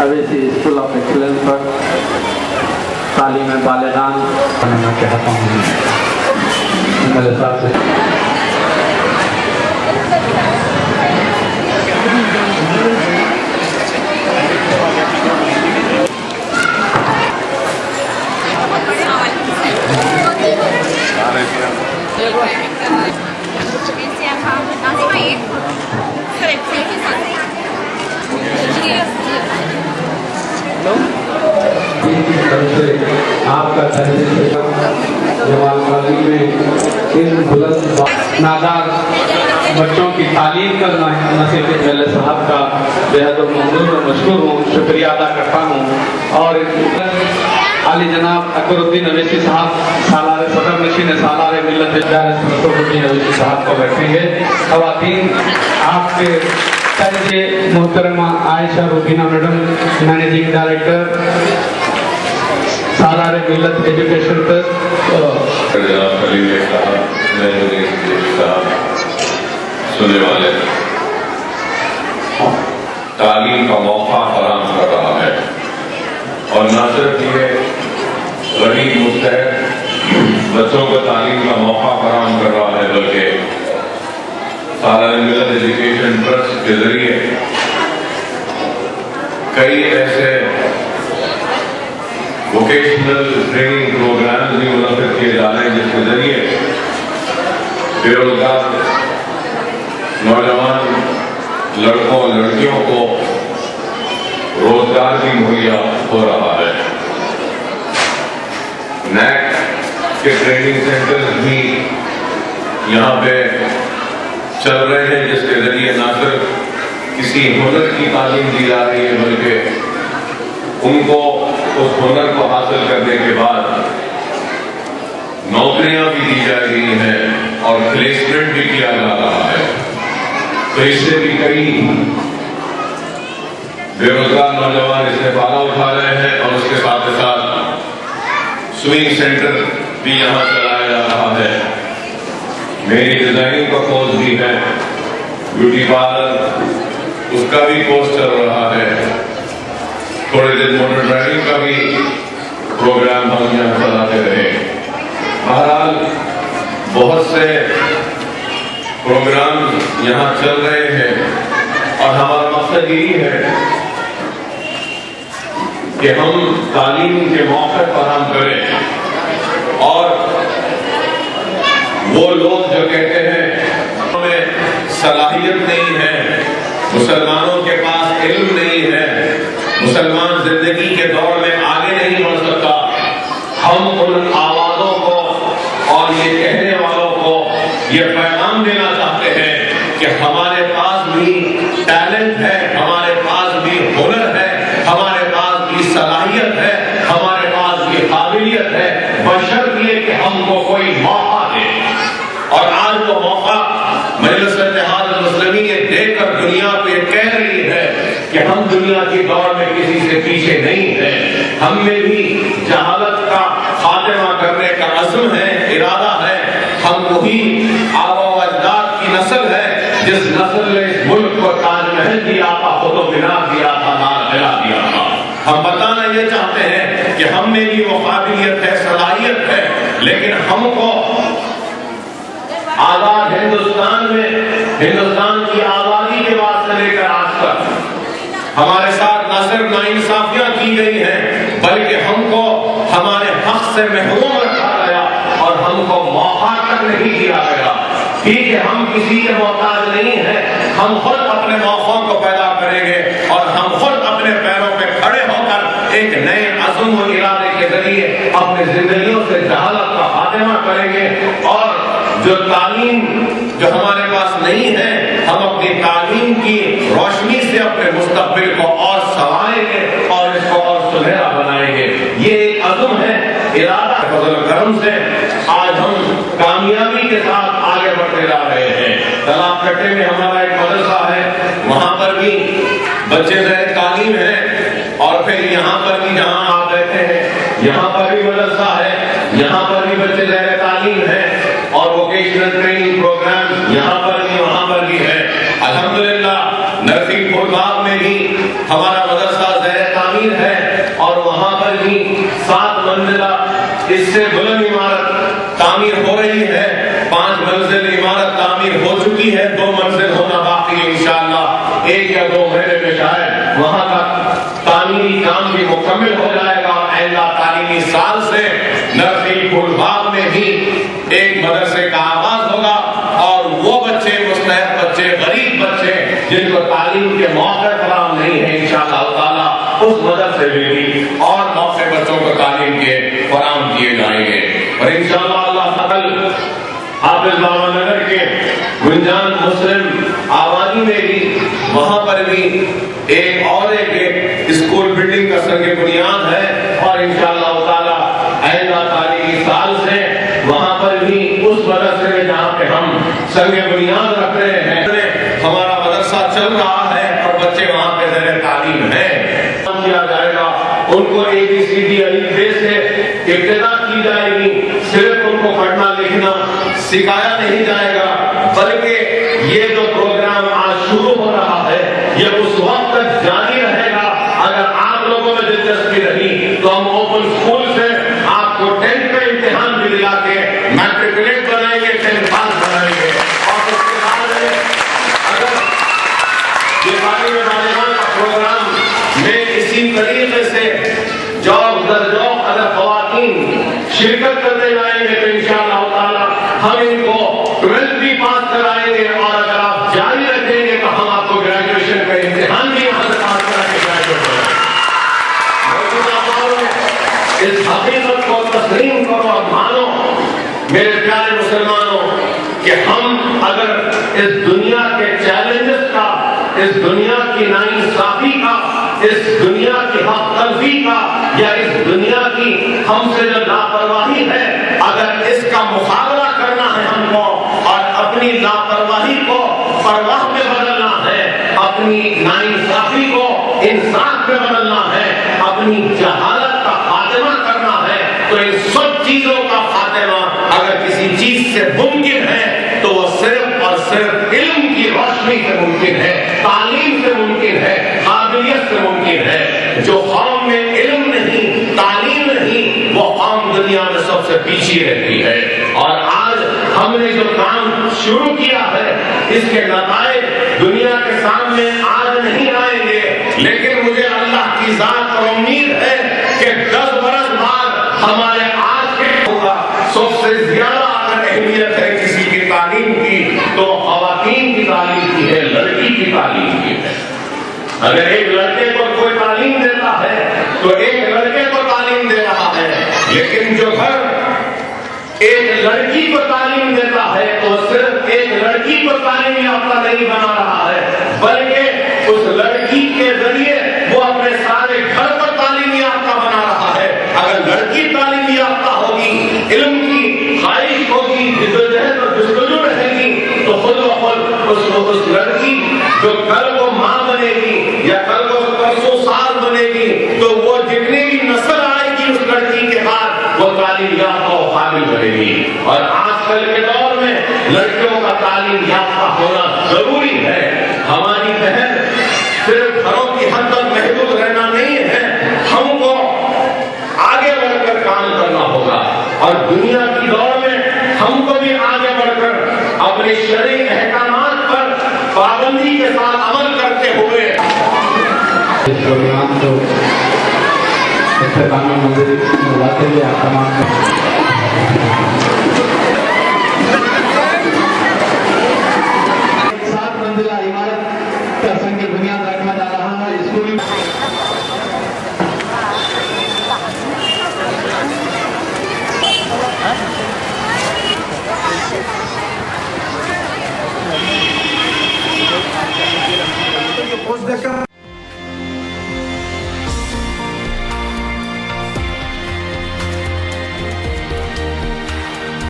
Owaisi school of excellence पर तालीम बालिगान मैं कहता हूँ मेरे साथ आपका जवान वाली में इन बुलंद नादार बच्चों की तालीम करना है। नसीब मेले साहब का बेहद ममनून और मशहूर हूँ, शुक्रिया अदा करता हूँ। और आली जनाब अकबरुद्दीन अवैसी साहब सालारे सदर नशीन सालारे मिल्लत अकबरुद्दीन अवैसी साहब को बैठेंगे। खवातीन आपके तर्जे मोहतरमा Ayesha Rubina madam managing director Salar-e-Millat education trust सुनने वाले तालीम का मौका फराहम कर रहा है और न सिर्फ ये गरीब मुस्तहक बच्चों को तालीम का मौका फराहम कर रहा है बल्कि सालारे मिल्लत एजुकेशन ट्रस्ट के जरिए कई ऐसे वोकेशनल ट्रेनिंग प्रोग्राम भी मुनक्किद किए जा रहे हैं जिसके जरिए बेरोजगार नौजवान लड़कों लड़कियों को रोजगार भी मुहैया हो रहा है। नैक के ट्रेनिंग सेंटर्स भी यहाँ पे चल रहे हैं जिसके जरिए न सिर्फ किसी हुनर की तालीम दी जा रही है बल्कि उनको उस हुनर को हासिल करने के बाद नौकरियां भी दी जा रही हैं और प्लेसमेंट भी किया जा रहा है। तो इससे भी कई बेरोजगार नौजवान इससे फायदा उठा रहे हैं और उसके साथ ही साथ स्विंग सेंटर भी यहाँ चलाया जा रहा है। मेरी डिजाइनिंग का कोर्स भी है, ब्यूटी पार्लर उसका भी कोर्स चल रहा है। थोड़े दिन मोटर ड्राइविंग का भी प्रोग्राम हम यहाँ चलाते रहे। बहरहाल बहुत से प्रोग्राम यहाँ चल रहे हैं और हमारा मकसद यही है कि हम तालीम के मौके फराहम करें और वो लोग जो कहते हैं हमें सलाहियत नहीं है, मुसलमानों के पास इल्म नहीं है, मुसलमान जिंदगी के दौर में आगे नहीं बढ़ सकता, हम उन आवाजों को और ये कहने वालों को ये पैगाम देना चाहते हैं कि हमारे पास भी टैलेंट है, हमारे पास भी हुनर है, हमारे पास भी सलाहियत है, हमारे पास भी काबिलियत है, बशर्त ये कि हमको कोई मौका दे। और आज वो मौका मजलिस इत्तेहाद मुस्लिमीन ये देकर दुनिया को ये कह रही है कि हम दुनिया की दौड़ में किसी से पीछे नहीं है। हम में भी जहालत का खात्मा करने का अज़्म है, इरादा है। हम वही आबा व अजदाद की नस्ल है जिस नस्ल ने इस मुल्क को ताजमहल दिया था, कुतुब मीनार दिया था, लाल किला दिया था। हम बताना ये चाहते हैं कि हम में भी वो काबिलियत है, सलाहियत है, लेकिन हमको आजाद हिंदुस्तान में हिंदुस्तान की आजादी के बाद से लेकर आज तक हमारे साथ न सिर्फ नाइंसाफियां की गई हैं बल्कि हमको हमारे हक से महरूम रखा गया और हमको मौका तक नहीं दिया गया। ठीक है, हम किसी के मोहताज नहीं हैं, हम खुद अपने मौकों को पैदा करेंगे और हम खुद अपने पैरों पे खड़े होकर एक नए अज़्म व इरादे के जरिए अपनी जिंदगियों से जहालत का खात्मा करेंगे। और जो तालीम जो हमारे पास नहीं है, हम अपनी तालीम की रोशनी से अपने मुस्तक़बिल को और संवारेंगे और इसको और सुनहरा बनाएंगे। ये एक अज़्म है, इरादा फज़ल करम से आज हम कामयाबी के साथ आगे बढ़ते जा रहे हैं। तालाब कट्टे में हमारा एक मदरसा है, वहां पर भी बच्चे ज़ेर तालीम है और फिर यहाँ पर भी जहाँ आप रहते हैं यहाँ पर भी मदरसा है, यहाँ पर भी बच्चे ज़ेर तालीम है और वोकेशनल ट्रेनिंग प्रोग्राम यहाँ पर भी वहाँ पर भी है। अल्हम्दुलिल्लाह नरसिंहपुर बाग में भी हमारा मदरसा ज़ेर تعمیر ہے اور وہاں پر بھی 7 منزلہ اس سے بلند عمارت تعمیر ہو رہی ہے. 5 منزل عمارت تعمیر ہو چکی ہے, 2 منزل ہونا باقی ہے. انشاءاللہ 1 یا 2 مہینے میں شاید وہاں کا تعمیری کام بھی مکمل ہو جائے گا. آئندہ تعلیمی سال سے نرسری پھول باغ میں بھی ایک مدرسے کا آغاز ہوگا اور وہ بچے, مستحق بچے, غریب بچے جن کو تعلیم کے موقع فراہم نہیں ہے, انشاءاللہ تعالیٰ اس مدرسے میں بھی اور موقع بچوں کو تعلیم کے فراہم کیے جائیں گے. اور انشاءاللہ اللہ تعالیٰ حافظ بابا نگر کے گنجان مسلم آبادی میں بھی وہاں پر بھی ایک اسکول بلڈنگ کا سنگ بنیاد ہے اور انشاءاللہ تعالیٰ آئندہ تعلیمی سال سے وہاں پر بھی اس مدرسے میں جہاں پہ ہم سنگ بنیاد رکھ رہے ہیں ہمارا مدرسہ چل رہا ہے اور بچے وہاں پہ زیر تعلیم ہیں, کیا جائے گا. ان کو ABCD الف سے ابتدا کی جائے گی. صرف ان کو پڑھنا لکھنا سکھایا نہیں جائے گا بلکہ یہ جو پروگرام آج شروع ہو رہا ہے یہ اس وقت تک جاری رہے گا. اگر آپ لوگوں میں دلچسپی رہی تو ہم اوپن اسکول سے آپ کو 10th کا امتحان بھی دلا کے میٹریکولیٹ بنائیں گے, 10th پاس بنائیں گے. اور اس کے بعد اگر یہ بالغان کا پروگرام میں اسی طریقے سے جوق در جوق اگر خواتین شرکت کرتے جائیں گے تو انشاءاللہ تعالیٰ ہم ان کو 12th بھی پاس کرائیں گے. اور اگر آپ جاری رکھیں گے تو ہم آپ کو گریجویشن کا امتحان بھی یہاں سے پاس کرا کے گریجویٹ کریں گے. اس حقیقت کو تسلیم کرو اور مانو میرے پیارے مسلمانوں کہ ہم اگر اس دنیا کے چیلنجز کا, اس دنیا کی ناانصافی کا, اس دنیا کی حق تلفی کا یا اس دنیا کی ہم سے جو لاپرواہی ہے اگر اس کا مقابلہ کرنا ہے ہم کو اور اپنی لاپرواہی کو پرواہ میں بدلنا ہے, اپنی ناانصافی کو انصاف میں بدلنا ہے, اپنی جہالت کا خاتمہ کرنا ہے تو ان سب چیزوں کا خاتمہ اگر کسی چیز سے ممکن ہے تو وہ صرف اور صرف علم کی روشنی سے ممکن ہے, تعلیم سے ممکن ہے, قابلیت سے ممکن ہے. جو قوم میں علم نہیں, تعلیم نہیں, وہ قوم دنیا میں سب سے پیچھے رہتی ہے. اور آج ہم نے جو کام شروع کیا ہے اس کے نتائج دنیا کے سامنے آج نہیں آئیں گے, لیکن مجھے اللہ کی ذات پر امید ہے کہ 10 برس بعد ہمارے آج کے ہوگا. سب سے زیادہ اگر اہمیت ہے کسی کی تعلیم کی تو خواتین کی تعلیم کی ہے, لڑکی کی تعلیم کی ہے. اگر ایک لڑکے کو کوئی تعلیم دیتا ہے تو ایک لڑکے کو تعلیم دے رہا ہے, لیکن جو گھر ایک لڑکی کو تعلیم دیتا ہے تو صرف ایک لڑکی کو تعلیم یافتہ نہیں بنا رہا ہے بلکہ اس لڑکی کے ذریعے وہ اپنے سارے گھر کو تعلیم یافتہ بنا رہا ہے. اگر لڑکی تعلیم یافتہ ہوگی, علم کی خواہش ہوگی, جدوجہد اور جستجو رہے گی تو خود بخود اس لڑکی جو کل کو ماں بنے گی یا کل کو پرسوں سال بنے گی تو وہ جتنی بھی نسل آئے گی اس لڑکی کے بعد وہ تعلیم یافتہ و قابل بنے گی. اور آج کل کے دور میں لڑکیوں کا تعلیم یافتہ ہونا ضروری ہے. ہماری بہن صرف گھروں کی حد تک محدود رہنا نہیں ہے, ہم کو آگے بڑھ کر کام کرنا ہوگا اور دنیا کی دور میں ہم کو بھی آگے بڑھ کر اپنے شرعی احکامات پر پابندی کے ساتھ عمل کرتے ہوئے اس پروگرام کو اختتامی منظری لاتے ہوئے آپ تمام 7 منزلہ عمارت کا سنگ بنیاد رکھا جا رہا ہے. اسکول